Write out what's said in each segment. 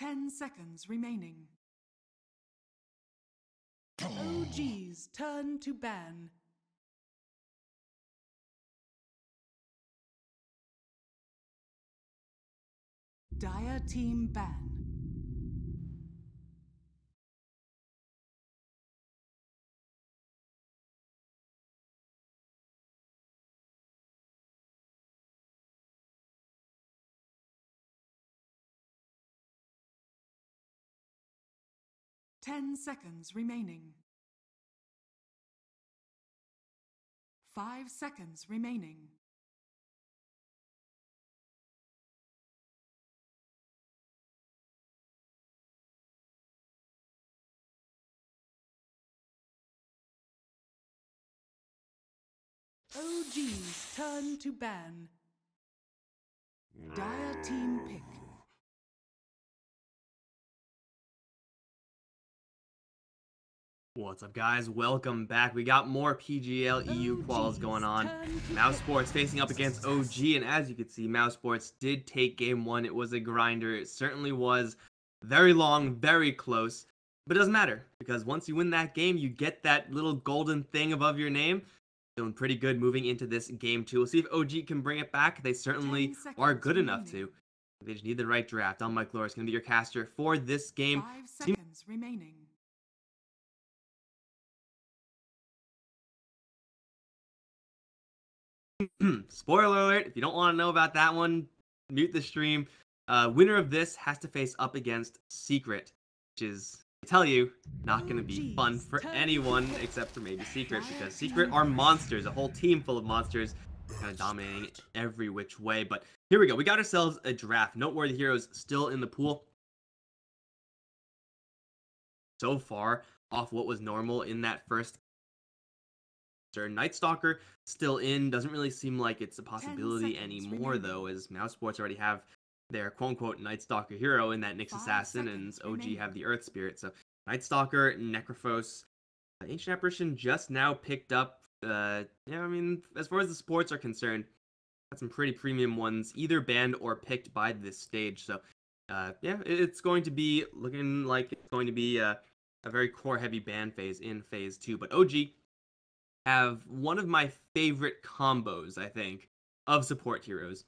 10 seconds remaining. OG's turn to ban. Dire team ban. Ten seconds remaining. 5 seconds remaining. OG's turn to ban. Dire team pick. What's up, guys? Welcome back. We got more PGL EU quals going on. Mousesports facing up against OG, and as you can see, Mousesports did take game one. It was a grinder. It certainly was very long, very close, but it doesn't matter because once you win that game, you get that little golden thing above your name. Doing pretty good moving into this game two. We'll see if OG can bring it back. They certainly are good enough to. They just need the right draft. I'm Mike Loris, going to be your caster for this game. 5 seconds remaining. Spoiler alert, if you don't want to know about that one, mute the stream. Winner of this has to face up against Secret, which is, I tell you, not going to be fun for anyone except for maybe Secret, because Secret are monsters, a whole team full of monsters, kind of dominating every which way. But here we go, we got ourselves a draft. Noteworthy heroes still in the pool. So far, off what was normal in that first Night Stalker still in. Doesn't really seem like it's a possibility anymore, though, as Mousesports already have their quote-unquote Night Stalker hero in that Nyx Assassin, and OG have the Earth Spirit. So Night Stalker, Necrophos, Ancient Apparition just now picked up. Yeah, I mean, as far as the sports are concerned, got some pretty premium ones, either banned or picked by this stage. So yeah, it's going to be looking like it's going to be a very core-heavy ban phase in phase 2. But OG have one of my favorite combos, I think, of support heroes.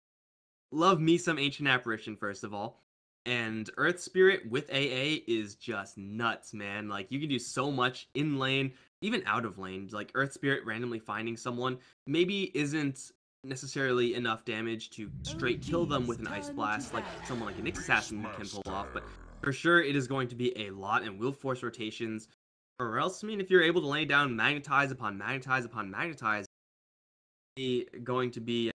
Love me some Ancient Apparition, first of all. And Earth Spirit with AA is just nuts, man. Like, you can do so much in lane, even out of lane. Like, Earth Spirit randomly finding someone maybe isn't necessarily enough damage to straight kill them with an Ice Blast like someone like a Nyx Assassin can pull off, but for sure it is going to be a lot and will force rotations. Or else, I mean, if you're able to lay down magnetize upon magnetize upon magnetize, going to be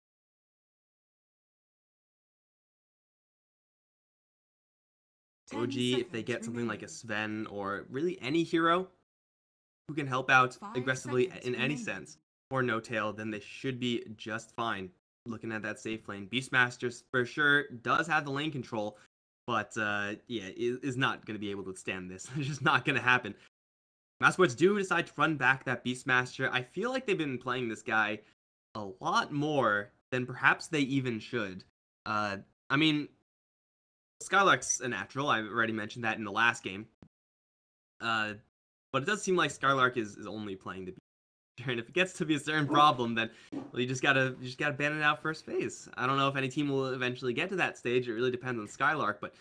OG, if they get something like a Sven or really any hero who can help out aggressively in any sense, or No Tail, then they should be just fine. Looking at that safe lane, Beastmaster for sure does have the lane control, but yeah, is not going to be able to withstand this. It's just not going to happen. Mousesports do decide to run back that Beastmaster. I feel like they've been playing this guy a lot more than perhaps they even should. I mean, Skylark's a natural. I've already mentioned that in the last game. But it does seem like Skylark is only playing the Beastmaster, and if it gets to be a certain problem, then well, you just gotta ban it out first phase. I don't know if any team will eventually get to that stage. It really depends on Skylark, but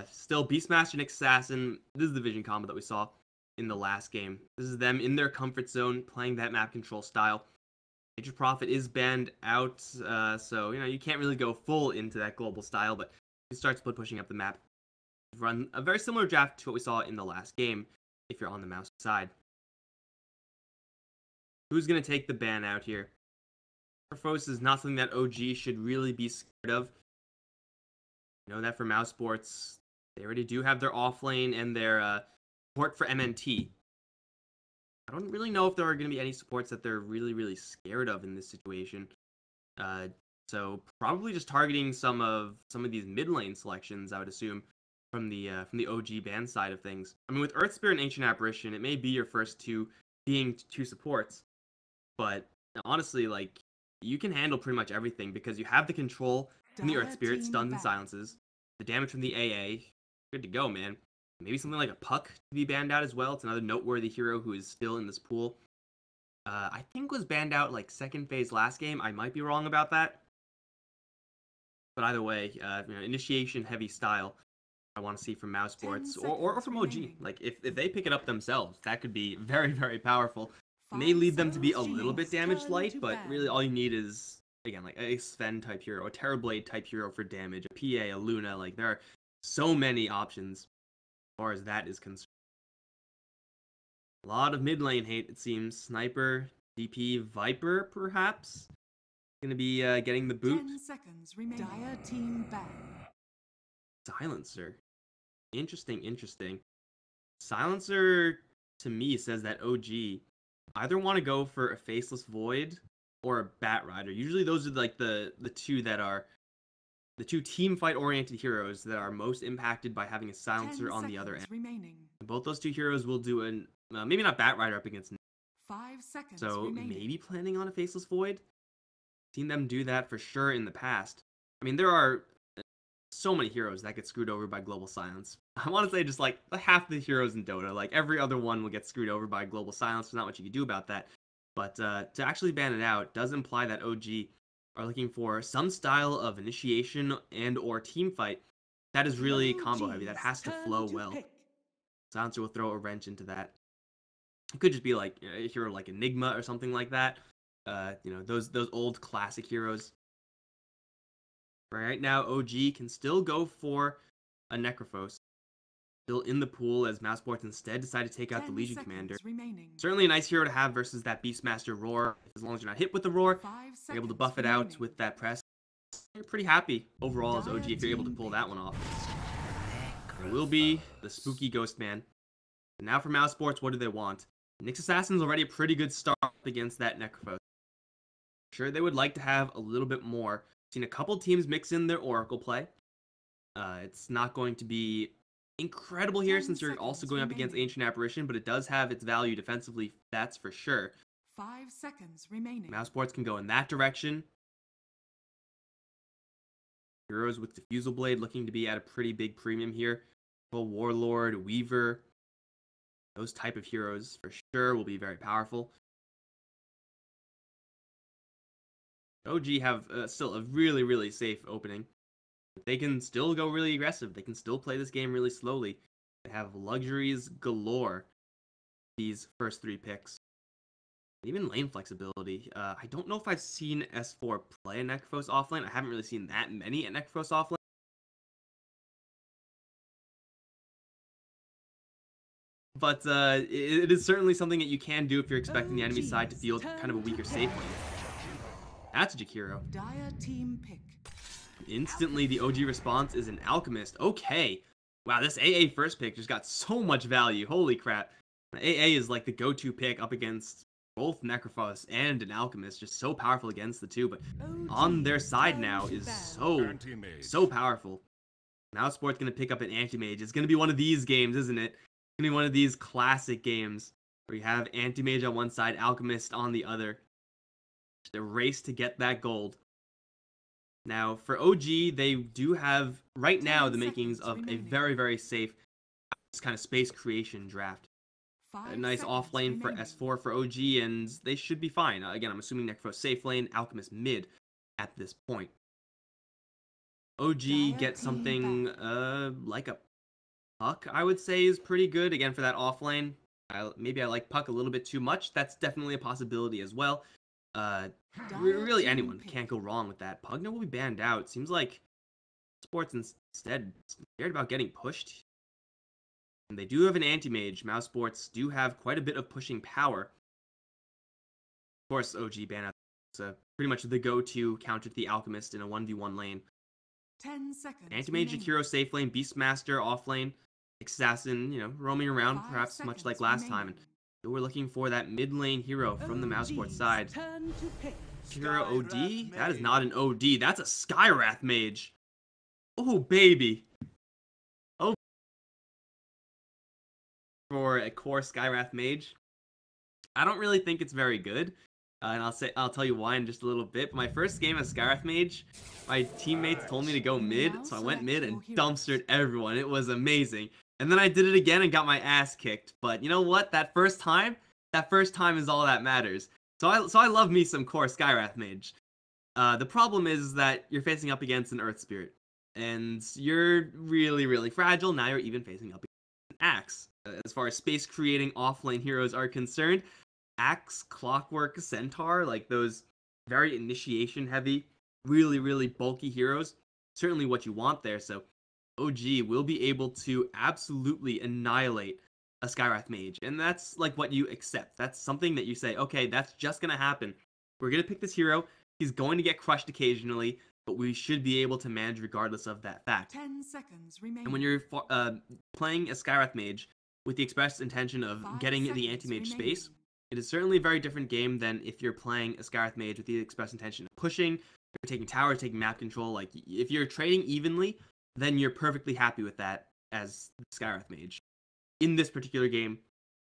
still, Beastmaster, Nyx Assassin. This is the vision combo that we saw in the last game. This is them in their comfort zone, playing that map control style. Major Prophet is banned out, so, you know, you can't really go full into that global style, but you start split pushing up the map. Run a very similar draft to what we saw in the last game, if you're on the mouse side. Who's going to take the ban out here? Necrophos is not something that OG should really be scared of. You know that for Mousesports, they already do have their offlane and their support for MNT. I don't really know if there are going to be any supports that they're really scared of in this situation. So probably just targeting some of these mid lane selections, I would assume, from the OG ban side of things. I mean, with Earth Spirit and Ancient Apparition, it may be your first two being two supports, but honestly, like, you can handle pretty much everything because you have the control from the Earth Spirit, stuns and silences, the damage from the AA, good to go, man. Maybe something like a Puck to be banned out as well. It's another noteworthy hero who is still in this pool. I think was banned out like second phase last game. I might be wrong about that. But either way, initiation heavy style I want to see from Mousesports or from OG. Remaining. Like if they pick it up themselves, that could be very, very powerful. May lead them to be a little bit damage light, but really all you need is, again, like a Sven type hero, a Terrorblade type hero for damage, a PA, a Luna. Like there are so many options as far as that is concerned. A lot of mid lane hate, it seems. Sniper, DP, Viper, perhaps? Gonna be getting the boot. 10 seconds remaining. Dire team ban. Silencer. Interesting. Silencer, to me, says that OG either want to go for a Faceless Void or a Bat Rider. Usually those are like the two that are the two team fight oriented heroes that are most impacted by having a Silencer on the other end. Remaining. Both those two heroes will do an maybe not Bat Rider up against 5 seconds so remaining. maybe planning on a Faceless Void. Seen them do that for sure in the past. I mean, there are so many heroes that get screwed over by Global Silence. I want to say just like half the heroes in Dota, like every other one will get screwed over by Global Silence. There's not much you can do about that. But to actually ban it out does imply that OG are looking for some style of initiation and or team fight that is really combo heavy, that has to flow well. Silencer will throw a wrench into that. It could just be like a hero like Enigma or something like that. Those old classic heroes. Right now, OG can still go for a Necrophos. Still in the pool as Mousesports instead decide to take out the Legion Commander. Remaining. Certainly a nice hero to have versus that Beastmaster Roar. As long as you're not hit with the Roar, you're able to buff it out with that press. You're pretty happy overall as OG if you're able to pull that one off. There will be the spooky Ghost Man. And now for Mousesports, what do they want? Nyx Assassin's already a pretty good start against that Necrophos. Sure, they would like to have a little bit more. Seen a couple teams mix in their Oracle play. It's not going to be incredible here since you're also going up against Ancient Apparition, but it does have its value defensively, that's for sure. 5 seconds remaining. Mousesports can go in that direction. Heroes with Diffusal Blade looking to be at a pretty big premium here. Warlord, Weaver, those type of heroes for sure will be very powerful. OG have still a really, really safe opening. They can still go really aggressive. They can still play this game really slowly. They have luxuries galore, these first 3 picks. Even lane flexibility. I don't know if I've seen S4 play a Necrophos offlane. I haven't really seen that many at Necrophos offlane. But it is certainly something that you can do if you're expecting the enemy side to field kind of a weaker safe lane. That's Jakiro. Dire team pick. Instantly, the OG response is an Alchemist. Okay. Wow, this AA first pick just got so much value. Holy crap. AA is like the go-to pick up against both Necrophos and an Alchemist. Just so powerful against the two. But on their side now is so powerful. Mousesports going to pick up an Anti-Mage. It's going to be one of these games, isn't it? It's going to be one of these classic games where you have Anti-Mage on one side, Alchemist on the other. The race to get that gold. Now, for OG, they do have, right now, the makings of a very, very safe kind of space creation draft. A nice off lane for S4 for OG, and they should be fine. Again, I'm assuming Necrophos safe lane, Alchemist mid at this point. OG gets something like a Puck, I would say, is pretty good. Again, for that off lane. Maybe I like Puck a little bit too much. That's definitely a possibility as well. Really anyone can't go wrong with that. Pugna will be banned out. Seems like Sports instead scared about getting pushed. And they do have an anti-mage. Mousesports do have quite a bit of pushing power. Of course, OG ban out. It's pretty much the go-to counter to the Alchemist in a 1v1 lane. 10 seconds. Anti-mage, Jakiro safe lane, Beastmaster off lane, Assassin, roaming around, perhaps much like last time. And we're looking for that mid lane hero from the Mousesports side. Hero OD? That is not an OD. That's a Skywrath mage. Oh, baby. Oh. For a core Skywrath mage. I don't really think it's very good. And I'll tell you why in just a little bit. But my first game as Skywrath Mage, my teammates told me to go mid, so I went mid and dumpstered everyone. It was amazing. And then I did it again and got my ass kicked. But you know what? That first time is all that matters. So I love me some core Skywrath Mage. The problem is that you're facing up against an Earth Spirit, and you're really, really fragile. Now you're even facing up against an Axe. As far as space creating offlane heroes are concerned, Axe, Clockwork, Centaur, like those very initiation heavy, really, really bulky heroes, certainly what you want there. So OG will be able to absolutely annihilate a Skywrath Mage, and that's like what you accept. That's something that you say, okay, that's just gonna happen. We're gonna pick this hero. He's going to get crushed occasionally, but we should be able to manage regardless of that fact. 10 seconds remaining. And when you're playing a Skywrath Mage with the express intention of getting the anti-mage space, it is certainly a very different game than if you're playing a Skywrath Mage with the express intention of pushing, or taking towers, taking map control. Like, if you're trading evenly, then you're perfectly happy with that as Skywrath Mage. In this particular game,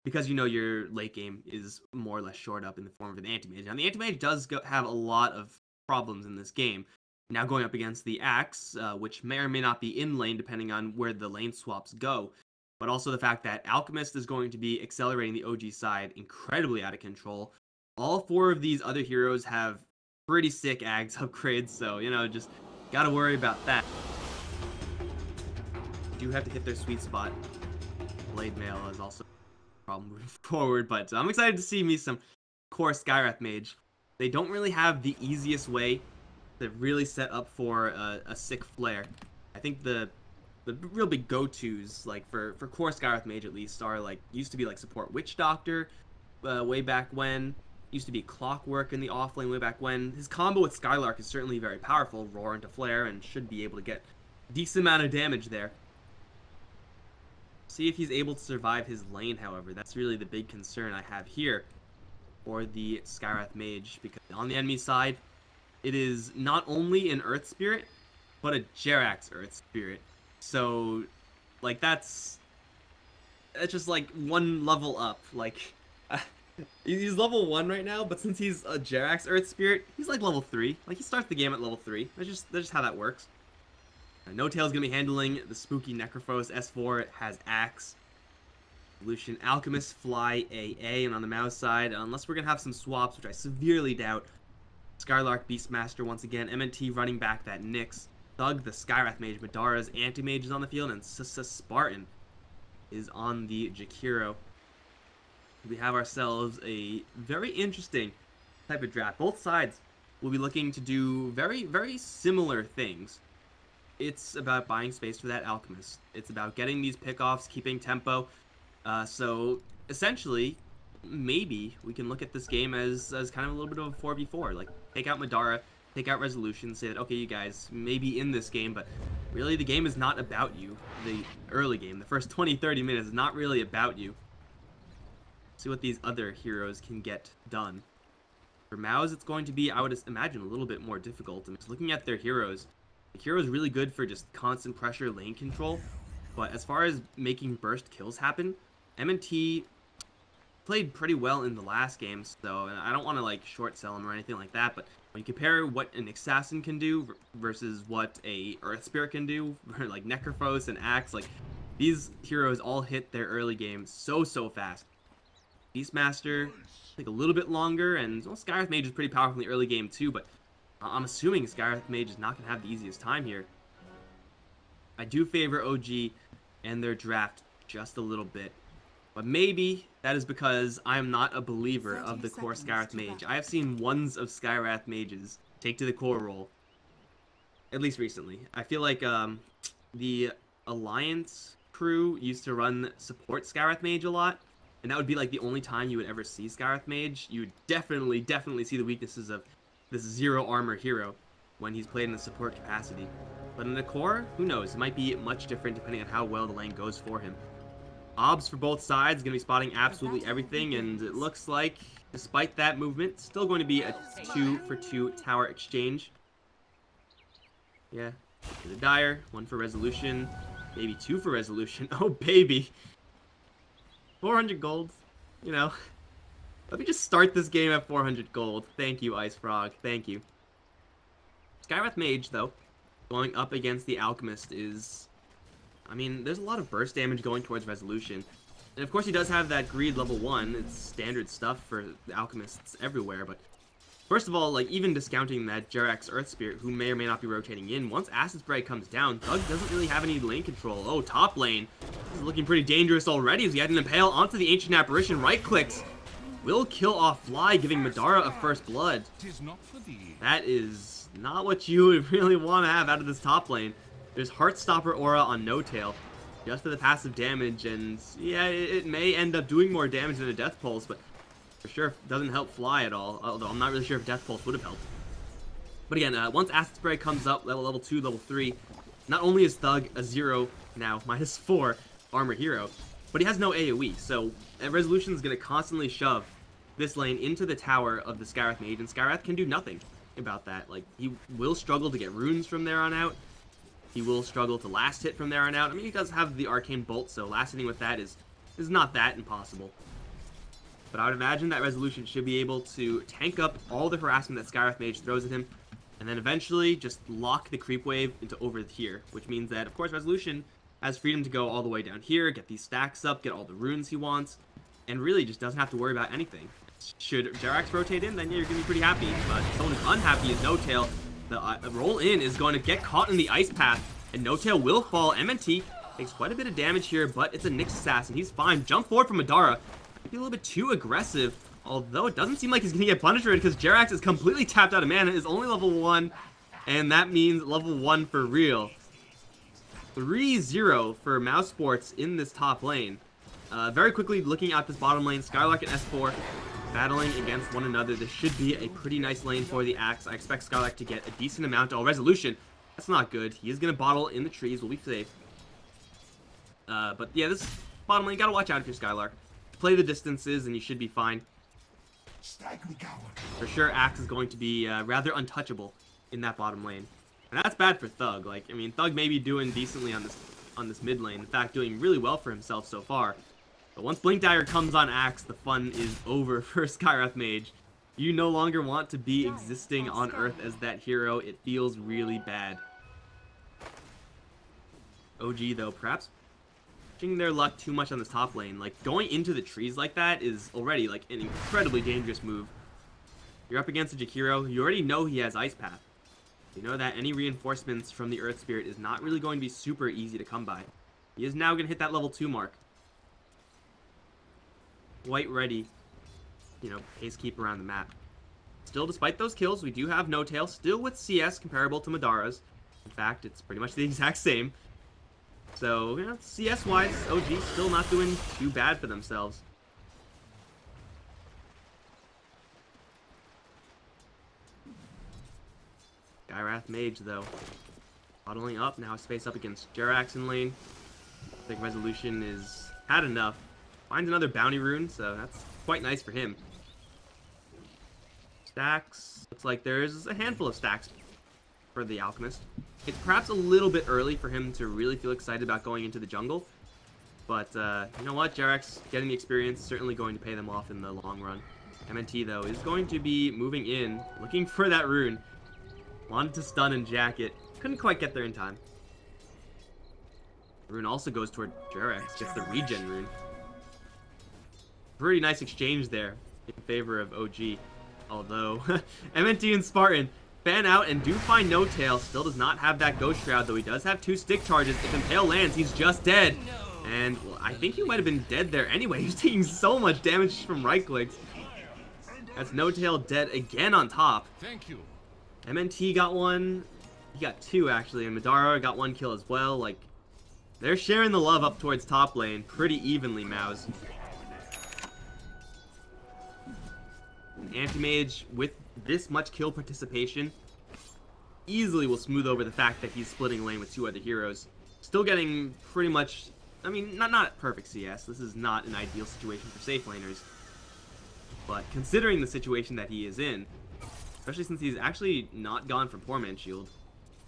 because you know your late game is more or less shored up in the form of an anti-mage. Now, the anti-mage does have a lot of problems in this game. Now going up against the Axe, which may or may not be in lane depending on where the lane swaps go. But also the fact that Alchemist is going to be accelerating the OG side incredibly out of control. All four of these other heroes have pretty sick Ags upgrades, so, you know, just gotta worry about that. Do have to hit their sweet spot. Blade Mail is also a problem moving forward, but I'm excited to see me some core Skywrath Mage. They don't really have the easiest way to really set up for a sick flare. I think the real big go-tos, like for core Skywrath Mage at least, are like, used to be like support Witch Doctor way back when, used to be Clockwork in the offlane way back when. His combo with Skylark is certainly very powerful, roar into flare, and should be able to get a decent amount of damage there. See if he's able to survive his lane, however. That's really the big concern I have here for the Skywrath Mage, because on the enemy side, it is not only an Earth Spirit, but a Jerax Earth Spirit. So, like, that's just like one level up. Like, he's level 1 right now, but since he's a Jerax Earth Spirit, he's like level 3. Like, he starts the game at level 3. That's just how that works. No Tail's gonna be handling the spooky Necrophos. S4 has Axe. Lucian Alchemist, Fly, AA, and on the Mouse side, unless we're gonna have some swaps, which I severely doubt. Skylark, Beastmaster once again. MNT running back that Nyx. Thug, the Skywrath Mage. Madara's Anti-Mage is on the field, and Spartan is on the Jakiro. We have ourselves a very interesting type of draft. Both sides will be looking to do very, very similar things. It's about buying space for that Alchemist. It's about getting these pickoffs, keeping tempo. So essentially, maybe we can look at this game as kind of a little bit of a 4v4. Like, take out Madara, take out Resolution, say that, okay, you guys may be in this game, but really the game is not about you. The early game, the first 20-30 minutes is not really about you. See what these other heroes can get done. For Mouz, it's going to be, I would imagine, a little bit more difficult. And just looking at their heroes, the hero is really good for just constant pressure lane control, but as far as making burst kills happen, M&T played pretty well in the last game, so I don't want to like short sell him or anything like that, but when you compare what an Assassin can do versus what a Earth Spirit can do, like Necrophos and Axe, like these heroes all hit their early game so fast. Beastmaster take a little bit longer, and well, Skywrath Mage is pretty powerful in the early game too, but I'm assuming Skywrath Mage is not going to have the easiest time here. I do favor OG and their draft just a little bit, but maybe that is because I'm not a believer of the core Skywrath Mage. I have seen ones of Skywrath Mages take to the core role, at least recently. I feel like the Alliance crew used to run support Skywrath Mage a lot, and that would be like the only time you would ever see Skywrath Mage. You would definitely see the weaknesses of this zero armor hero when he's played in a support capacity. But in the core, who knows? It might be much different depending on how well the lane goes for him. Obs for both sides, going to be spotting absolutely everything, and it looks like, despite that movement, still going to be a 2-for-2 tower exchange. Yeah, for the Dire, 1 for Resolution, maybe 2 for Resolution. Oh, baby! 400 gold, you know. Let me just start this game at 400 gold. Thank you, Ice Frog. Thank you. Skywrath Mage, though, going up against the Alchemist is... I mean, there's a lot of burst damage going towards Resolution. And of course he does have that Greed level 1. It's standard stuff for the Alchemists everywhere, but... First of all, like, even discounting that Jerax Earth Spirit, who may or may not be rotating in, once Acid Spray comes down, Thug doesn't really have any lane control. Oh, top lane. This is looking pretty dangerous already as he had an Impale onto the Ancient Apparition. Right clicks. Will kill off Fly, giving Madara a first blood. That is not what you would really want to have out of this top lane. There's Heartstopper Aura on No Tail, just for the passive damage, and yeah, it may end up doing more damage than a Death Pulse, but for sure doesn't help Fly at all, although I'm not really sure if Death Pulse would have helped. But again, once Acid Spray comes up, level 2, level 3, not only is Thug a 0 now, -4 armor hero, but he has no AoE, so Resolution is going to constantly shove this lane into the tower of the Skywrath Mage, and Skywrath can do nothing about that. Like, he will struggle to get runes from there on out. He will struggle to last hit from there on out. I mean, he does have the Arcane Bolt, so last hitting with that is not that impossible. But I would imagine that Resolution should be able to tank up all the harassment that Skywrath Mage throws at him, and then eventually just lock the creep wave into over here, which means that, of course, Resolution has freedom to go all the way down here, get these stacks up, get all the runes he wants, and really just doesn't have to worry about anything. Should Jerax rotate in, then yeah, you're going to be pretty happy. But someone who's unhappy is No Tail. The roll in is going to get caught in the ice path, and No Tail will fall. MNT takes quite a bit of damage here, but it's a Nyx assassin. He's fine. Jump forward from Madara. Might be a little bit too aggressive, although it doesn't seem like he's going to get punished for it because Jerax is completely tapped out of mana, is only level 1, and that means level 1 for real. 3-0 for Mousesports in this top lane. Very quickly looking at this bottom lane, Skylark and S4 battling against one another. This should be a pretty nice lane for the Axe. I expect Skylark to get a decent amount. Oh, Resolution. That's not good. He is going to bottle in the trees. We'll be safe. But yeah, this bottom lane, you got to watch out if you're Skylark. Play the distances and you should be fine. For sure, Axe is going to be rather untouchable in that bottom lane. And that's bad for Thug. Like, I mean, Thug may be doing decently on this mid lane. In fact, doing really well for himself so far. But once Blink Dagger comes on Axe, the fun is over for Skywrath Mage. You no longer want to be existing on Earth as that hero. It feels really bad. OG, though, perhaps pushing their luck too much on this top lane. Like, going into the trees like that is already, like, an incredibly dangerous move. You're up against a Jakiro. You already know he has Ice Path. You know that any reinforcements from the Earth Spirit is not really going to be super easy to come by. He is now going to hit that level 2 mark. Quite ready, you know, pace keep around the map. Still, despite those kills, we do have No Tail, still with CS comparable to Madara's. In fact, it's pretty much the exact same. So, you know, CS-wise, OG still not doing too bad for themselves. Skywrath Mage, though, bottling up, now space up against Jerax in lane. I think Resolution is had enough. Finds another bounty rune, so that's quite nice for him. Stacks. Looks like there's a handful of stacks for the Alchemist. It's perhaps a little bit early for him to really feel excited about going into the jungle. But, you know what? Jerax getting the experience is certainly going to pay them off in the long run. MNT, though, is going to be moving in, looking for that rune. Wanted to stun and jacket. Couldn't quite get there in time. The rune also goes toward Jerax. Gets the regen rune. Pretty nice exchange there in favor of OG. Although, MNT and Spartan fan out and do find No Tail. Still does not have that Ghost Shroud, though he does have 2 stick charges. If Impale lands, he's just dead. And well, I think he might have been dead there anyway. He's taking so much damage from right clicks. That's No Tail dead again on top. Thank you. MNT got 1. He got 2, actually. And Madara got 1 kill as well. Like, they're sharing the love up towards top lane pretty evenly, Mouz. Anti-Mage, with this much kill participation, easily will smooth over the fact that he's splitting lane with 2 other heroes. Still getting pretty much, I mean, not perfect CS. This is not an ideal situation for safe laners. But considering the situation that he is in, especially since he's actually not gone for Poor Man's Shield,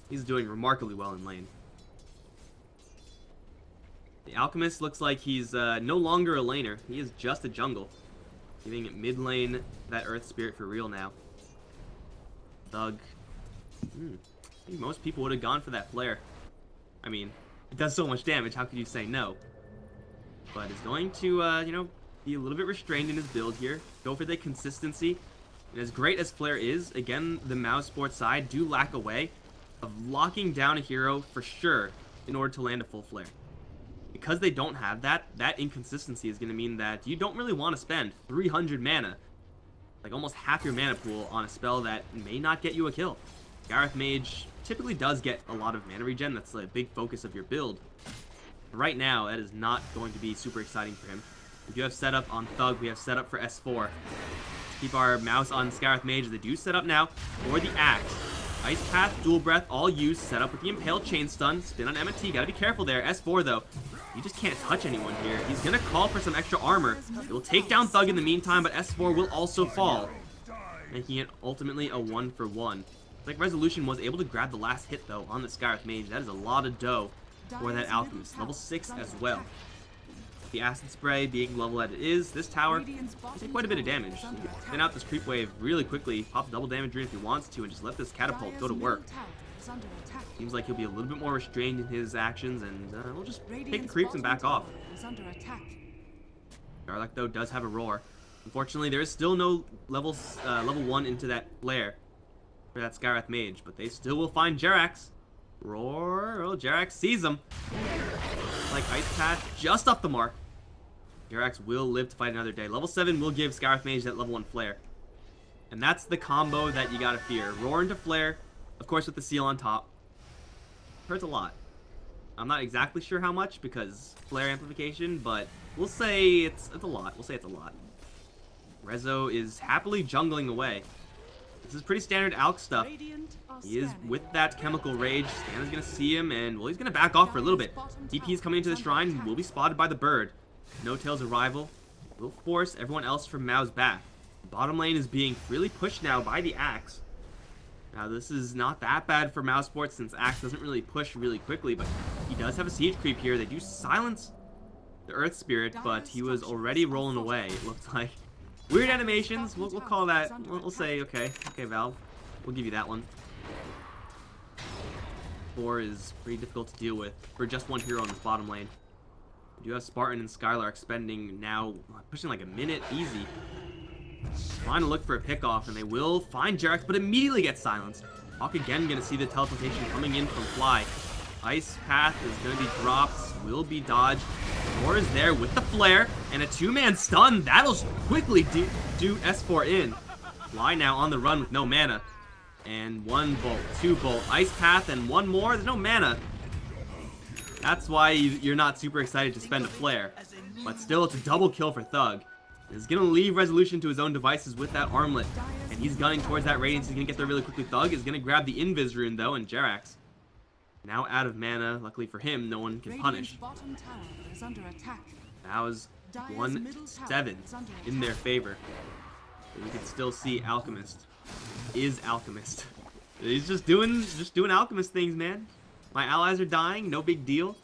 he's doing remarkably well in lane. The Alchemist looks like he's no longer a laner. He is just a jungle. Giving it mid lane that Earth Spirit for real now. Thug. I think most people would have gone for that flare. I mean, it does so much damage, how could you say no? But is going to, you know, be a little bit restrained in his build here. Go for the consistency. And as great as flare is, again, the Mousesports side do lack a way of locking down a hero for sure in order to land a full flare. Because they don't have that, that inconsistency is going to mean that you don't really want to spend 300 mana, like almost half your mana pool, on a spell that may not get you a kill. Gareth Mage typically does get a lot of mana regen. That's a big focus of your build. Right now, that is not going to be super exciting for him. We do have setup on Thug. We have setup for S4. Keep our mouse on Scareth Mage. They do set up now for the Axe. Ice Path, Dual Breath, all used. Set up with the Impaled Chain Stun. Spin on M&T. Gotta be careful there. S4, though, you just can't touch anyone here. He's gonna call for some extra armor. It will take down Thug in the meantime, but S4 will also fall, making it ultimately a 1-for-1. It's like Resolution was able to grab the last hit, though, on the Scareth Mage. That is a lot of dough for that Alchemist. Level 6 as well. The Acid Spray being level as it is, this tower can take quite a bit of damage. You can thin out this creep wave really quickly, pop double damage rune if he wants to, and just let this catapult go to work. Seems like he'll be a little bit more restrained in his actions, and we'll just take the creeps and back off. Garlock, though, does have a roar. Unfortunately, there is still no level 1 into that flare for that Scareth Mage, but they still will find Jerax. Roar! Oh, Jerax sees him. Like Ice Path, just off the mark. Jerax will live to fight another day. Level 7 will give Scareth Mage that level 1 flare. And that's the combo that you gotta fear. Roar into flare, of course with the seal on top. Hurts a lot. I'm not exactly sure how much because flare amplification, but we'll say it's a lot. We'll say it's a lot. Rezo is happily jungling away. This is pretty standard Alk stuff. He is with that Chemical Rage. Stan is going to see him, and, well, he's going to back off for a little bit. DP is coming into the shrine, will be spotted by the bird. No Tail's arrival will force everyone else from Mouz back. Bottom lane is being really pushed now by the Axe. Now, this is not that bad for Mousesports since Axe doesn't really push really quickly, but he does have a siege creep here. They do silence the Earth Spirit, but he was already rolling away, it looked like. Weird animations, we'll call that, we'll say, okay, Valve, we'll give you that one. 4 is pretty difficult to deal with for just one hero on this bottom lane. We do have Spartan and Skylark spending now, pushing like a minute, easy. Trying to look for a pickoff, and they will find Jerax, but immediately get silenced. Hawk again gonna see the teleportation coming in from Fly. Ice Path is gonna be dropped, will be dodged. Roar is there with the flare, and a 2-man stun. That'll quickly do S4 in. Fly now on the run with no mana. And 1 bolt, 2 bolt, Ice Path, and 1 more. There's no mana. That's why you're not super excited to spend a flare. But still, it's a double kill for Thug. He's going to leave Resolution to his own devices with that armlet. And he's gunning towards that radiance. He's going to get there really quickly. Thug is going to grab the Invis rune, though, and Jerax now out of mana. Luckily for him, no one can punish. That was 1-7 in their favor. But we can still see Alchemist is Alchemist. He's just doing Alchemist things, man. My allies are dying, no big deal.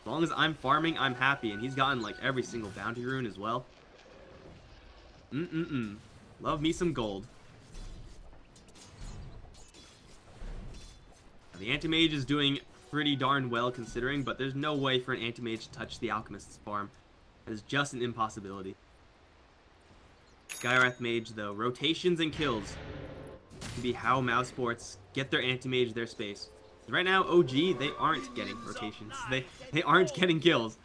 As long as I'm farming, I'm happy. And he's gotten like every single bounty rune as well. Love me some gold. The Anti-Mage is doing pretty darn well considering, but there's no way for an Anti-Mage to touch the Alchemist's farm. That is just an impossibility. Skywrath Mage, though, rotations and kills can be how Mousesports get their Anti-Mage their space. Right now, OG, they aren't getting rotations. They aren't getting kills.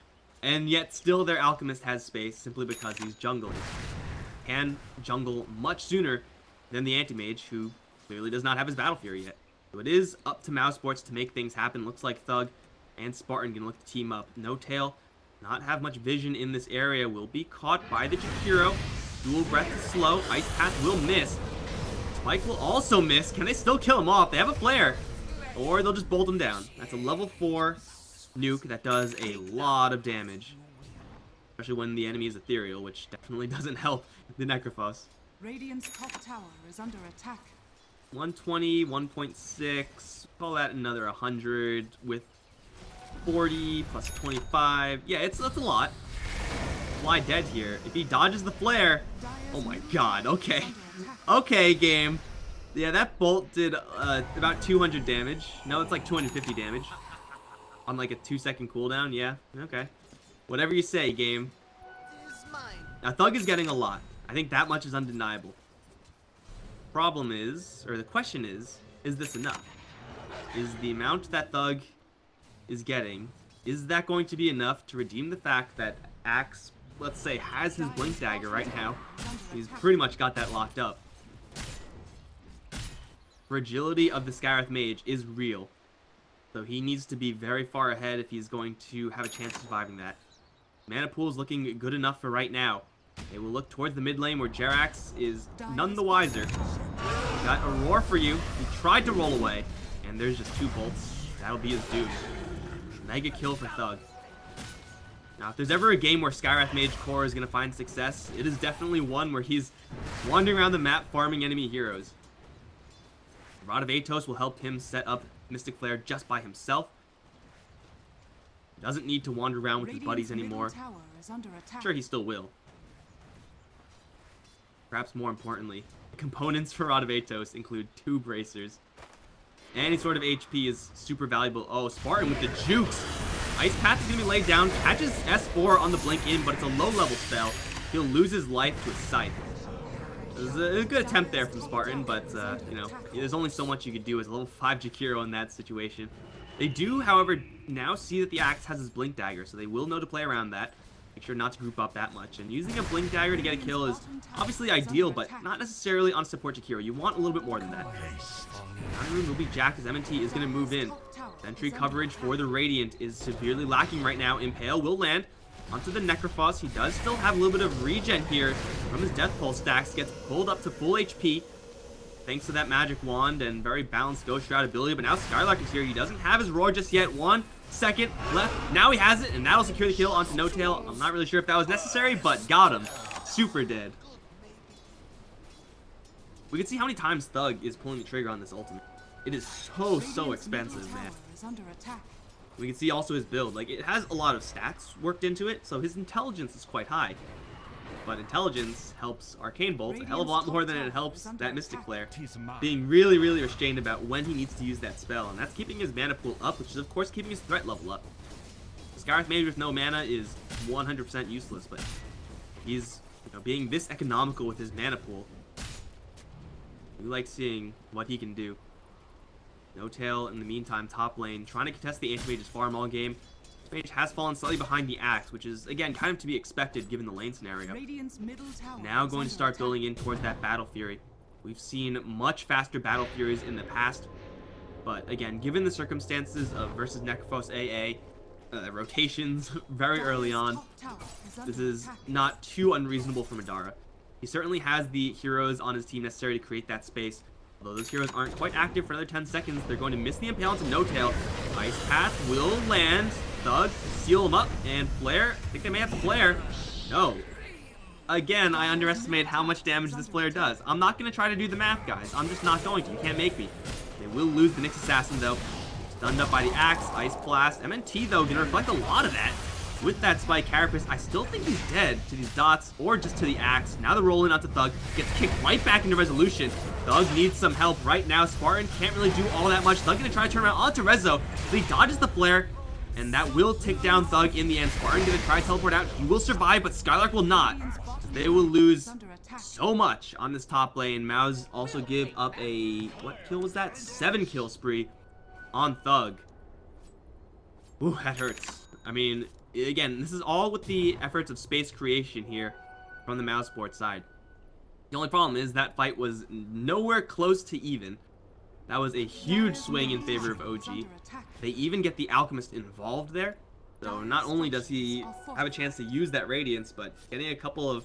And yet, still, their Alchemist has space simply because he's jungling. Can jungle much sooner than the Anti-Mage, who clearly does not have his Battle Fury yet. So it is up to Mousesports to make things happen. Looks like Thug and Spartan can look to team up. No Tail, not have much vision in this area, will be caught by the Jakiro. Dual Breath is slow. Ice Path will miss. Spike will also miss. Can they still kill him off? They have a flare. Or they'll just bolt him down. That's a level 4 nuke that does a lot of damage. Especially when the enemy is ethereal, which definitely doesn't help the Necrophos. Radiant's top tower is under attack. 120, 1.6, call that another 100 with 40 plus 25. Yeah, it's a lot. fly dead here. If he dodges the flare... Oh my god, okay. Okay, game. Yeah, that bolt did about 200 damage. No, it's like 250 damage. On like a 2-second cooldown, yeah. Okay. Whatever you say, game. Now, Thug is getting a lot. I think that much is undeniable. Problem is, or the question is this enough? Is the amount that Thug is getting, is that going to be enough to redeem the fact that Axe, let's say, has his Blink Dagger right now? He's pretty much got that locked up. Fragility of the Scarith Mage is real. So he needs to be very far ahead if he's going to have a chance of surviving that. Mana pool is looking good enough for right now. They will look towards the mid lane where Jerax is none the wiser. Got a roar for you. He tried to roll away, and there's just 2 bolts. That'll be his doom. Mega kill for Thug. Now, if there's ever a game where Skywrath Mage Core is going to find success, it is definitely one where he's wandering around the map farming enemy heroes. Rod of Atos will help him set up Mystic Flare just by himself. He doesn't need to wander around with his buddies anymore. Sure, he still will. Perhaps more importantly, components for Rod of Atos include 2 bracers. Any sort of HP is super valuable. Oh, Spartan with the jukes. Ice Path is going to be laid down. Catches S4 on the blink in, but it's a low-level spell. He'll lose his life to a Scythe. It was a good attempt there from Spartan, but, you know, there's only so much you could do as a level 5 Jakiro in that situation. They do, however, now see that the Axe has his Blink Dagger, so they will know to play around that. Make sure not to group up that much. And using a Blink Dagger to get a kill is obviously ideal, but not necessarily on support Jakiro. You want a little bit more than that. Room will be jacked as M&T is going to move in. Sentry coverage for the Radiant is severely lacking right now. Impale will land onto the Necrophos. He does still have a little bit of regen here from his Death Pulse stacks. Gets pulled up to full HP thanks to that Magic Wand and very balanced Ghost Shroud ability. But now Skylark is here. He doesn't have his Roar just yet. 1 second left. Now he has it, and that'll secure the kill onto No Tail. I'm not really sure if that was necessary, but got him. Super dead. We can see how many times Thug is pulling the trigger on this ultimate. It is so expensive, man. We can see also his build. Like, it has a lot of stats worked into it, so his intelligence is quite high. But intelligence helps Arcane Bolt a hell of a lot more than it helps that Mystic Flare. Being really restrained about when he needs to use that spell, and that's keeping his mana pool up, which is of course keeping his threat level up. Scarith Mage with no mana is 100% useless, but he's, you know, being this economical with his mana pool. We like seeing what he can do. No Tail in the meantime, top lane, trying to contest the Ace Mage's farm all game. Ace Mage has fallen slightly behind the Axe, which is, again, kind of to be expected given the lane scenario. Now going to start building in towards that Battle Fury. We've seen much faster Battle Furies in the past, but again, given the circumstances of versus Necrophos AA, rotations very early on, this is not too unreasonable for Madara. He certainly has the heroes on his team necessary to create that space. Although those heroes aren't quite active for another 10 seconds, they're going to miss the Impale into No Tail. Ice Path will land. Thug, seal him up, and Flare. I think they may have to Flare. No. Again, I underestimate how much damage this Flare does. I'm not going to try to do the math, guys. I'm just not going to. You can't make me. They will lose the Nyx Assassin, though. Stunned up by the Axe. Ice Blast. MNT, though, going to reflect a lot of that. With that Spike Carapace, I still think he's dead to these dots or just to the Axe. Now the roll in onto Thug. Gets kicked right back into Resolution. Thug needs some help right now. Spartan can't really do all that much. Thug going to try to turn around onto Rezo. But he dodges the Flare. And that will take down Thug in the end. Spartan going to try to teleport out. He will survive, but Skylark will not. They will lose so much on this top lane. Mouz also give up a... what kill was that? 7 kill spree on Thug. Ooh, that hurts. I mean... again, this is all with the efforts of space creation here from the Mousesports side. The only problem is that fight was nowhere close to even. That was a huge swing in favor of OG. They even get the Alchemist involved there. So not only does he have a chance to use that Radiance, but getting a couple of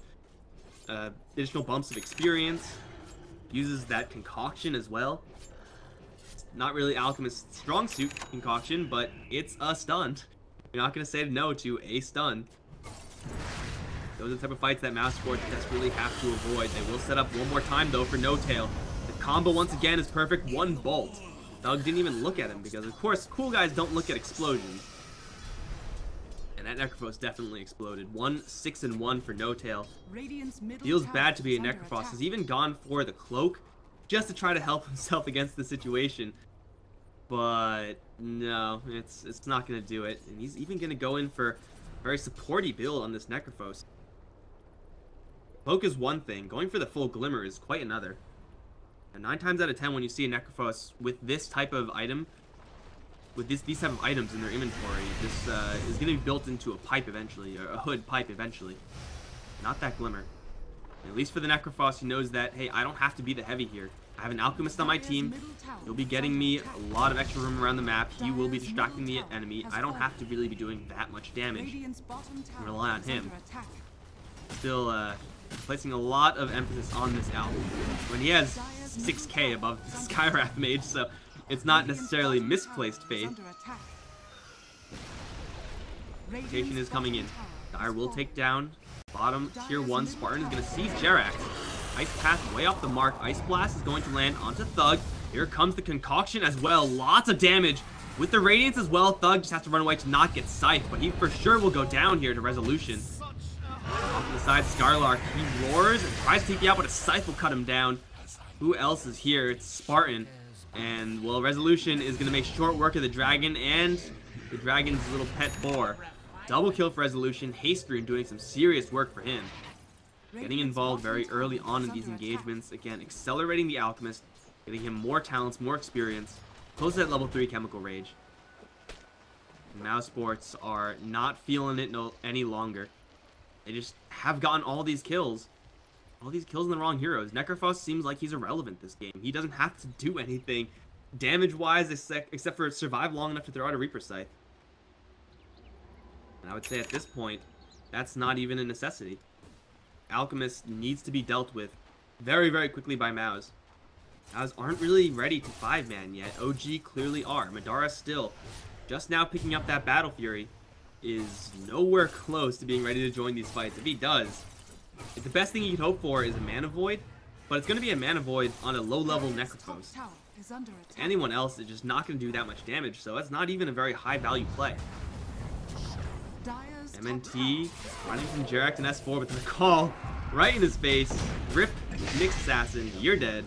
additional bumps of experience. Uses that Concoction as well. It's not really Alchemist's strong suit, Concoction, but it's a stun. You're not going to say no to a stun. Those are the type of fights that Mousesports desperately have to avoid. They will set up one more time, though, for No Tail. The combo, once again, is perfect. 1 bolt. Thug didn't even look at him because, of course, cool guys don't look at explosions. And that Necrophos definitely exploded. 6-1 for No Tail. Radiant's middle Feels tower bad to be a is under Necrophos. attack. He's even gone for the cloak just to try to help himself against the situation. But no, it's not going to do it. And he's even going to go in for a very supporty build on this Necrophos. Cloak is one thing. Going for the full Glimmer is quite another. And 9 times out of 10 when you see a Necrophos with this type of item, with these type of items in their inventory, this is going to be built into a pipe eventually, or a hood pipe eventually. Not that Glimmer. At least for the Necrophos, he knows that, hey, I don't have to be the heavy here. I have an Alchemist on my team. He'll be getting me a lot of extra room around the map. He will be distracting the enemy. I don't have to really be doing that much damage. Rely on him. Still placing a lot of emphasis on this Alch. When he has 6k above the Skywrath Mage, so it's not necessarily misplaced faith. Rotation is coming in. Dire will take down bottom tier 1. Spartan is going to see Jerax. Ice Path way off the mark. Ice Blast is going to land onto Thug. Here comes the Concoction as well. Lots of damage with the Radiance as well. Thug just has to run away to not get scythed, but he for sure will go down here to Resolution. Off to the side, Scarlark. He roars and tries to take you out, but a Scythe will cut him down. Who else is here? It's Spartan. And, well, Resolution is going to make short work of the Dragon and the Dragon's little pet boar. Double kill for Resolution. Haste-Rune doing some serious work for him. Getting involved very early on in these engagements. Again, accelerating the Alchemist, getting him more talents, more experience. Close to that level 3 Chemical Rage. Mousesports are not feeling it any longer. They just have gotten all these kills. All these kills in the wrong heroes. Necrophos seems like he's irrelevant this game. He doesn't have to do anything damage-wise except for survive long enough to throw out a Reaper Scythe. And I would say at this point, that's not even a necessity. Alchemist needs to be dealt with very, very quickly by Mouz. Mouz aren't really ready to 5-man yet. OG clearly are. Madara still just now picking up that Battle Fury is nowhere close to being ready to join these fights. If he does, the best thing you can hope for is a Mana Void, but it's going to be a Mana Void on a low-level Necrophos. Anyone else is just not going to do that much damage, so that's not even a very high-value play. MNT running from Jerax and S4, but the call right in his face. Rip, Mixed Assassin, you're dead.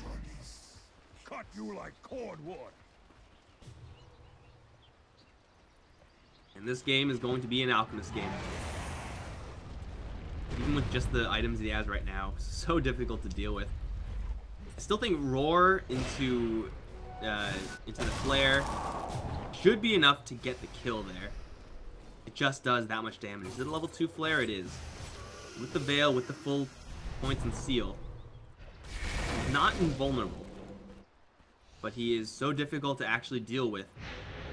Cut you like cordwood. And this game is going to be an Alchemist game. Even with just the items he has right now, so difficult to deal with. I still think Roar into the Flare should be enough to get the kill there. It just does that much damage. Is it a level 2 Flare? It is. With the Veil, with the full points and seal. He's not invulnerable. But he is so difficult to actually deal with.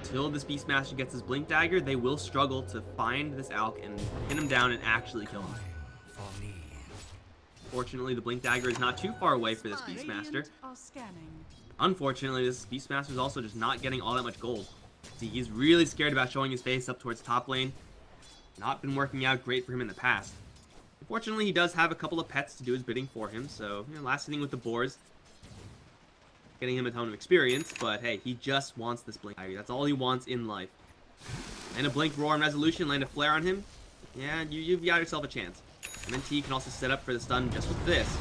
Until this Beastmaster gets his Blink Dagger, they will struggle to find this Alch and pin him down and actually kill him. Fortunately, the Blink Dagger is not too far away for this Beastmaster. Unfortunately, this Beastmaster is also just not getting all that much gold. See, he's really scared about showing his face up towards top lane. Not been working out great for him in the past. Unfortunately, he does have a couple of pets to do his bidding for him, so, you know, last inning with the boars, getting him a ton of experience, but hey, he just wants this Blink Dagger. That's all he wants in life. And a Blink Roar and Resolution, land a Flare on him, yeah, you've got yourself a chance. MNT can also set up for the stun just with this.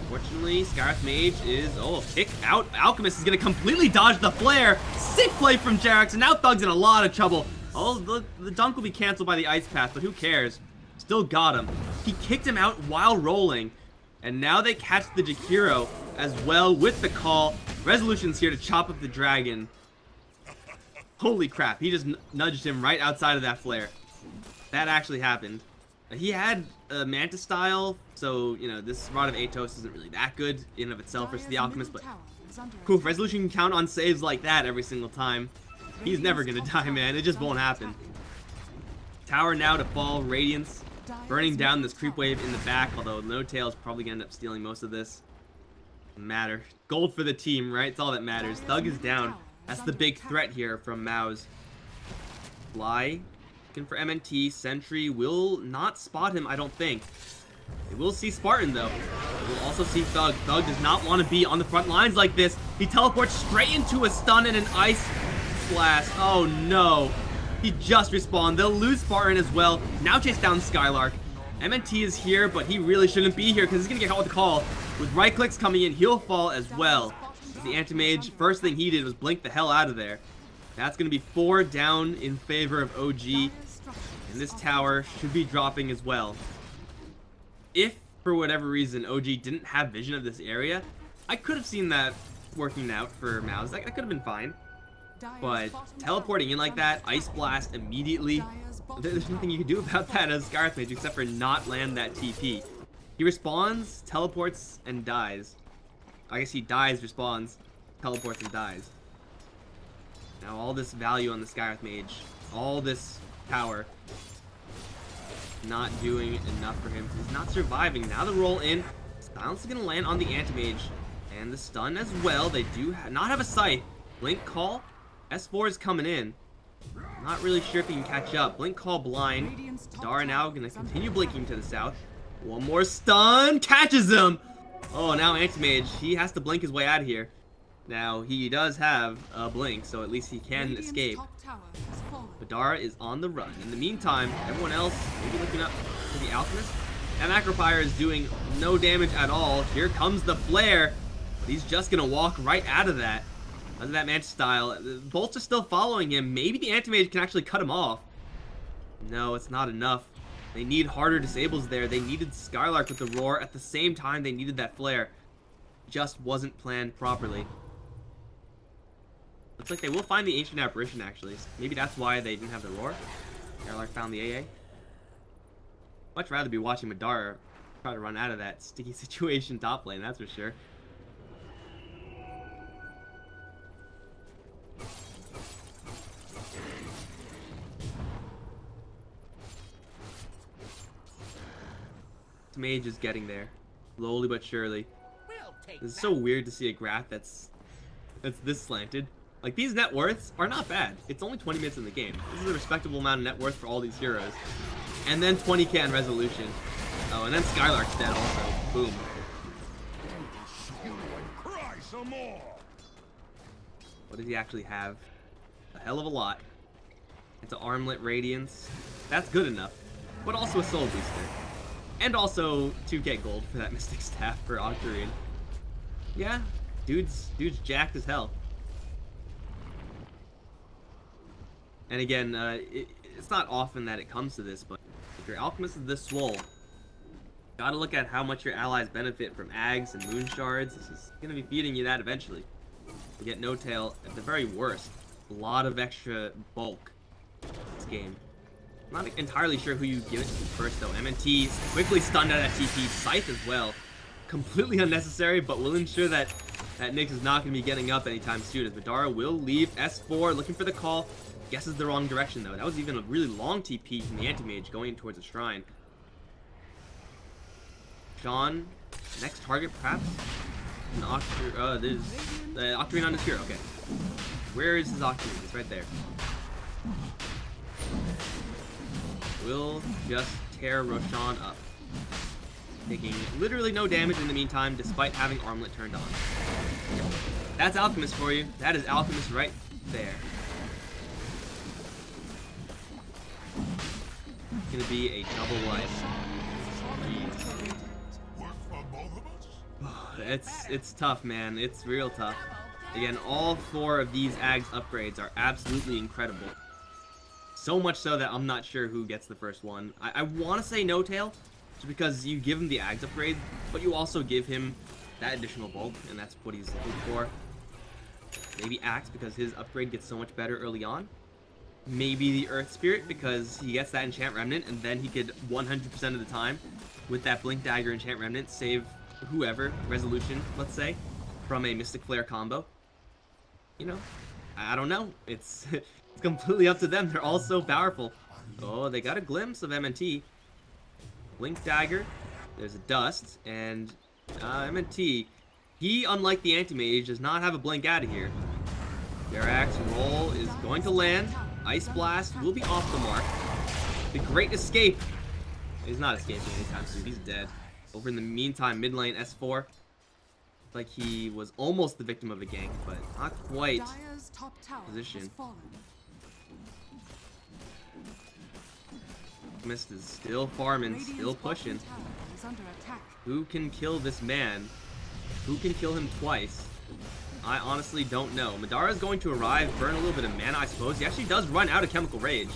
Unfortunately, Skywrath Mage is, kick out. Alchemist is going to completely dodge the Flare. Sick play from Jerax, and now Thug's in a lot of trouble. Oh, the dunk will be canceled by the Ice Path, but who cares? Still got him. He kicked him out while rolling, and now they catch the Jakiro as well with the call. Resolution's here to chop up the dragon. Holy crap, he just nudged him right outside of that Flare. That actually happened. He had a Manta style, so, you know, this Rod of Atos isn't really that good in and of itself versus the Alchemist, but cool, Resolution can count on saves like that every single time. He's never gonna die, man. It just won't happen. Tower now to fall. Radiance burning down this creep wave in the back, although No Tail's probably gonna end up stealing most of this. Doesn't matter. Gold for the team, right? It's all that matters. Thug is down. That's the big threat here from Mouz. Fly. Looking for MNT. Sentry will not spot him, I don't think. They will see Spartan, though. They will also see Thug. Thug does not want to be on the front lines like this. He teleports straight into a stun and an Ice Blast. Oh, no. He just respawned. They'll lose Spartan as well. Now chase down Skylark. MNT is here, but he really shouldn't be here because he's going to get caught with the call. With right clicks coming in, he'll fall as well. The Anti-Mage, first thing he did was blink the hell out of there. That's going to be 4 down in favor of OG. And this tower should be dropping as well. If, for whatever reason, OG didn't have vision of this area, I could have seen that working out for Mouz. That could have been fine. But teleporting in like that, Ice Blast immediately, there's nothing you can do about that as Scarlet Mage except for not land that TP. He respawns, teleports, and dies. I guess he dies, respawns, teleports, and dies. Now all this value on the Scarlet Mage, all this power, not doing enough for him. He's not surviving. Now the roll in. Silence is going to land on the Anti-Mage. And the stun as well. They do not have a sight. Blink Call. S4 is coming in. Not really sure if he can catch up. Blink Call blind. Dara now going to continue blinking to the south. One more stun. Catches him. Oh, now Anti-Mage. He has to blink his way out of here. Now, he does have a blink, so at least he can escape. But Dara is on the run. In the meantime, everyone else maybe looking up for the Alchemist. That Macropyre is doing no damage at all. Here comes the Flare. But he's just going to walk right out of that. Under that Mantis style. The bolts are still following him. Maybe the Anti-Mage can actually cut him off. No, it's not enough. They need harder disables there. They needed Skylark with the Roar. At the same time, they needed that Flare. Just wasn't planned properly. Looks like they will find the Ancient Apparition, actually. Maybe that's why they didn't have the Roar. Skylark found the AA. Much rather be watching Madara try to run out of that sticky situation top lane, that's for sure. Mage is getting there, slowly but surely. It's so weird to see a graph that's this slanted. Like, these net worths are not bad. It's only 20 minutes in the game. This is a respectable amount of net worth for all these heroes. And then 20k on resolution. Oh, and then Skylark's dead also. Boom. Cry some more. What does he actually have? A hell of a lot. It's an Armlet Radiance. That's good enough. But also a Soul Booster. And also 2k gold for that Mystic Staff for Octarine. Yeah, dude's jacked as hell. And again, it's not often that it comes to this, but if your Alchemist is this swole, gotta look at how much your allies benefit from Ags and Moon Shards. This is gonna be feeding you that eventually. You get No Tail, at the very worst, a lot of extra bulk this game. I'm not entirely sure who you give it to first, though. MNT quickly stunned out of TP. Scythe as well. Completely unnecessary, but will ensure that Nyx is not going to be getting up anytime soon, as Madara will leave S4, looking for the call. Guesses the wrong direction, though. That was even a really long TP from the Anti-Mage going towards the shrine. Sean, next target, perhaps? There's Octarine on his hero. Okay. Where is his Octarine? It's right there. Will just tear Roshan up. Taking literally no damage in the meantime, despite having Armlet turned on. That's Alchemist for you. That is Alchemist right there. It's gonna be a double life. It's tough, man. It's real tough. Again, all 4 of these Ags upgrades are absolutely incredible. So much so that I'm not sure who gets the first one. I want to say No Tail, just because you give him the Ags upgrade, but you also give him that additional bulk, and that's what he's looking for. Maybe Axe, because his upgrade gets so much better early on. Maybe the Earth Spirit, because he gets that Enchant Remnant, and then he could 100% of the time, with that Blink Dagger Enchant Remnant, save whoever, Resolution, let's say, from a Mystic Flare combo. You know, I don't know. It's completely up to them. They're all so powerful. Oh, they got a glimpse of MNT. Blink Dagger. There's a Dust. And MNT, he, unlike the Anti-Mage, does not have a blink out of here. Garax roll is going to land. Ice Blast will be off the mark. The Great Escape. He's not escaping anytime soon. He's dead. Over in the meantime, mid lane S4. Like he was almost the victim of a gank, but not quite position. Alchemist is still farming, still pushing. Tower is under attack. Who can kill this man? Who can kill him twice? I honestly don't know. Madara is going to arrive, burn a little bit of mana, I suppose. He actually does run out of Chemical Rage.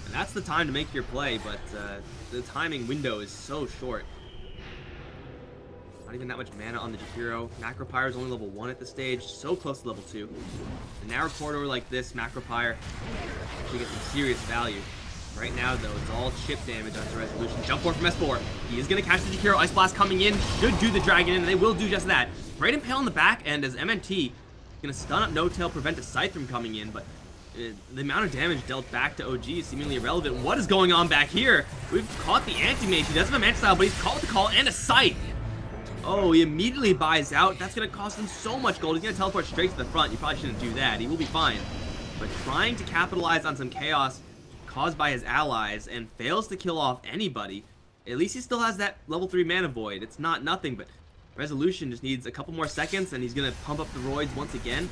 And that's the time to make your play, but the timing window is so short. Not even that much mana on the Jakiro. Macropyre is only level 1 at this stage, so close to level 2. A narrow corridor like this, Macropyre actually gets some serious value. Right now, though, it's all chip damage onto Resolution. Jump forward from S4. He is going to catch the Jakiro. Ice Blast coming in. Should do the Dragon in, and they will do just that. Great Impale in the back, and as MNT, going to stun up No-Tail, prevent a Scythe from coming in, but the amount of damage dealt back to OG is seemingly irrelevant. What is going on back here? We've caught the Anti-Mage. He doesn't have a Manta Style, but he's called the call and a Scythe. Oh, he immediately buys out. That's going to cost him so much gold. He's going to teleport straight to the front. You probably shouldn't do that. He will be fine. But trying to capitalize on some chaos caused by his allies and fails to kill off anybody. At least he still has that level 3 mana void. It's not nothing, but Resolution just needs a couple more seconds and he's going to pump up the roids once again.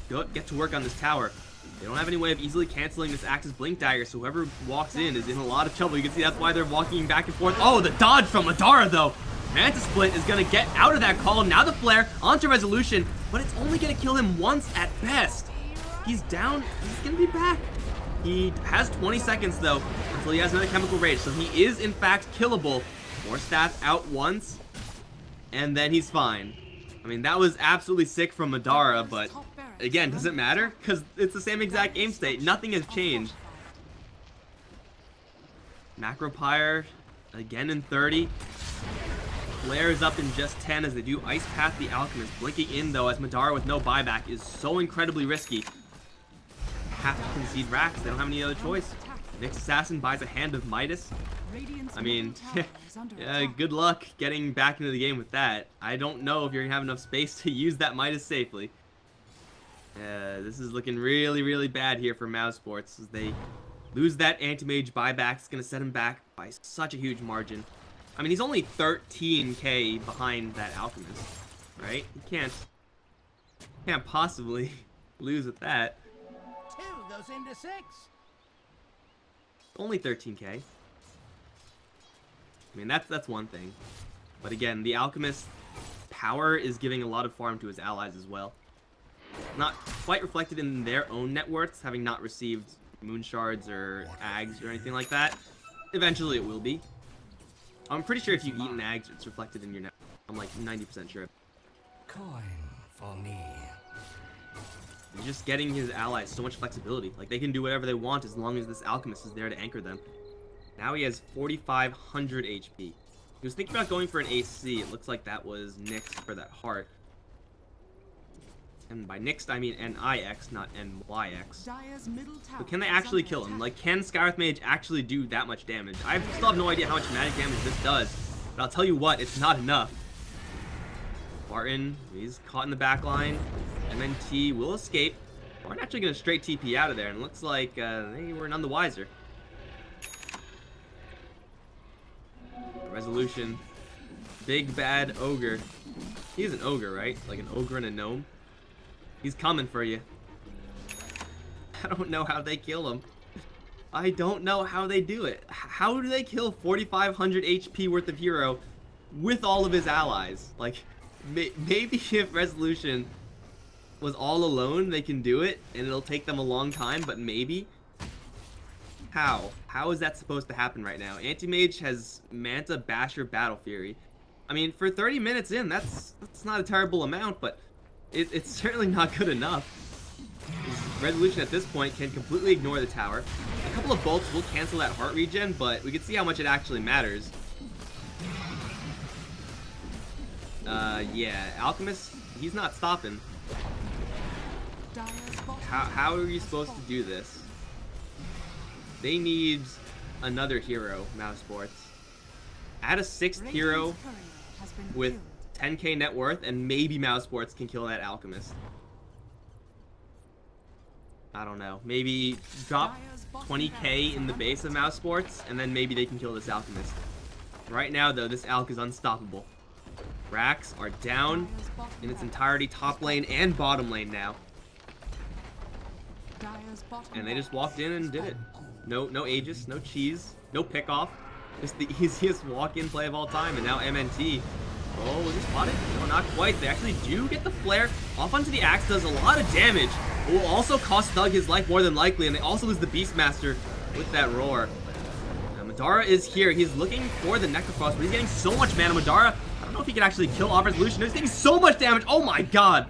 Get to work on this tower. They don't have any way of easily canceling this Axis Blink Dagger, so whoever walks in is in a lot of trouble. You can see that's why they're walking back and forth. Oh, the dodge from Madara, though. Manta Split is going to get out of that column. Now the flare onto Resolution, but it's only going to kill him once at best. He's down. He's going to be back. He has 20 seconds, though, until he has another Chemical Rage, so he is, in fact, killable. More stats out once, and then he's fine. I mean, that was absolutely sick from Madara, but again, doesn't matter, because it's the same exact game state. Nothing has changed. Macropyre, again in 30. Flares up in just 10 as they do Ice Path the Alchemist. Blinking in, though, as Madara with no buyback is so incredibly risky. Have to concede racks. They don't have any other choice. Nyx Assassin buys a Hand of Midas. I mean, yeah, good luck getting back into the game with that. I don't know if you're going to have enough space to use that Midas safely. This is looking really, really bad here for Mousesports as they lose that Anti-Mage buyback. It's going to set him back by such a huge margin. I mean, he's only 13k behind that Alchemist, right? He can't possibly lose with that. 2 goes into 6. Only 13k. I mean, that's one thing. But again, the Alchemist power is giving a lot of farm to his allies as well. Not quite reflected in their own net worths, having not received Moon Shards or Ags or anything like that. Eventually it will be. I'm pretty sure if you eat an Ags, it's reflected in your net. I'm like 90% sure. Coin for me. He's just getting his allies so much flexibility. Like, they can do whatever they want as long as this Alchemist is there to anchor them. Now he has 4,500 HP. He was thinking about going for an AC. It looks like that was nixed for that heart. And by nixed, I mean N-I-X, not N-Y-X. But can they actually kill him? Like, can Skywrath Mage actually do that much damage? I still have no idea how much magic damage this does. But I'll tell you what, it's not enough. Barton, he's caught in the back line. MNT will escape. Barton actually going to straight TP out of there, and it looks like they were none the wiser. Resolution. Big bad ogre. He's an ogre, right? Like an ogre and a gnome. He's coming for you. I don't know how they kill him. I don't know how they do it. How do they kill 4,500 HP worth of hero with all of his allies? Like, maybe if Resolution was all alone, they can do it, and it'll take them a long time, but maybe. How? How is that supposed to happen right now? Anti-Mage has Manta, Basher, Battle Fury. I mean, for 30 minutes in, that's not a terrible amount, but it's certainly not good enough. Resolution at this point can completely ignore the tower. A couple of bolts will cancel that heart regen, but we can see how much it actually matters. Yeah, Alchemist, he's not stopping. How are you supposed to do this? They need another hero, Mousesports. Add a 6th hero with 10k net worth, and maybe Mousesports can kill that Alchemist. I don't know. Maybe drop 20k in the base of Mousesports, and then maybe they can kill this Alchemist. Right now, though, this Alch is unstoppable. Racks are down in its entirety, top lane and bottom lane now. And they just walked in and did it. No Aegis, no cheese, no pickoff. Just the easiest walk-in play of all time, and now MNT. Oh, was it spotted? No, not quite. They actually do get the flare. Off onto the axe, does a lot of damage. It will also cost Thug his life more than likely, and they also lose the Beastmaster with that roar. Now, Madara is here. He's looking for the Necrofrost, but he's getting so much mana. Madara, I don't know if he can actually kill Aubrey's Lucian. He's getting so much damage. Oh my god.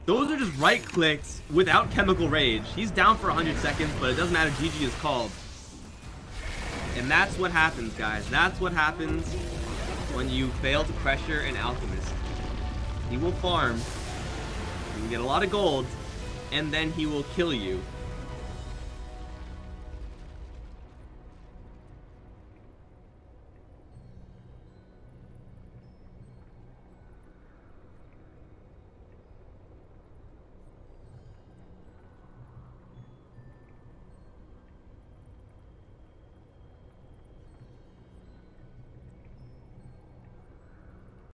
Those are just right clicks without Chemical Rage. He's down for 100 seconds, but it doesn't matter. GG is called. And that's what happens, guys. That's what happens when you fail to pressure an Alchemist. He will farm, you can get a lot of gold, and then he will kill you.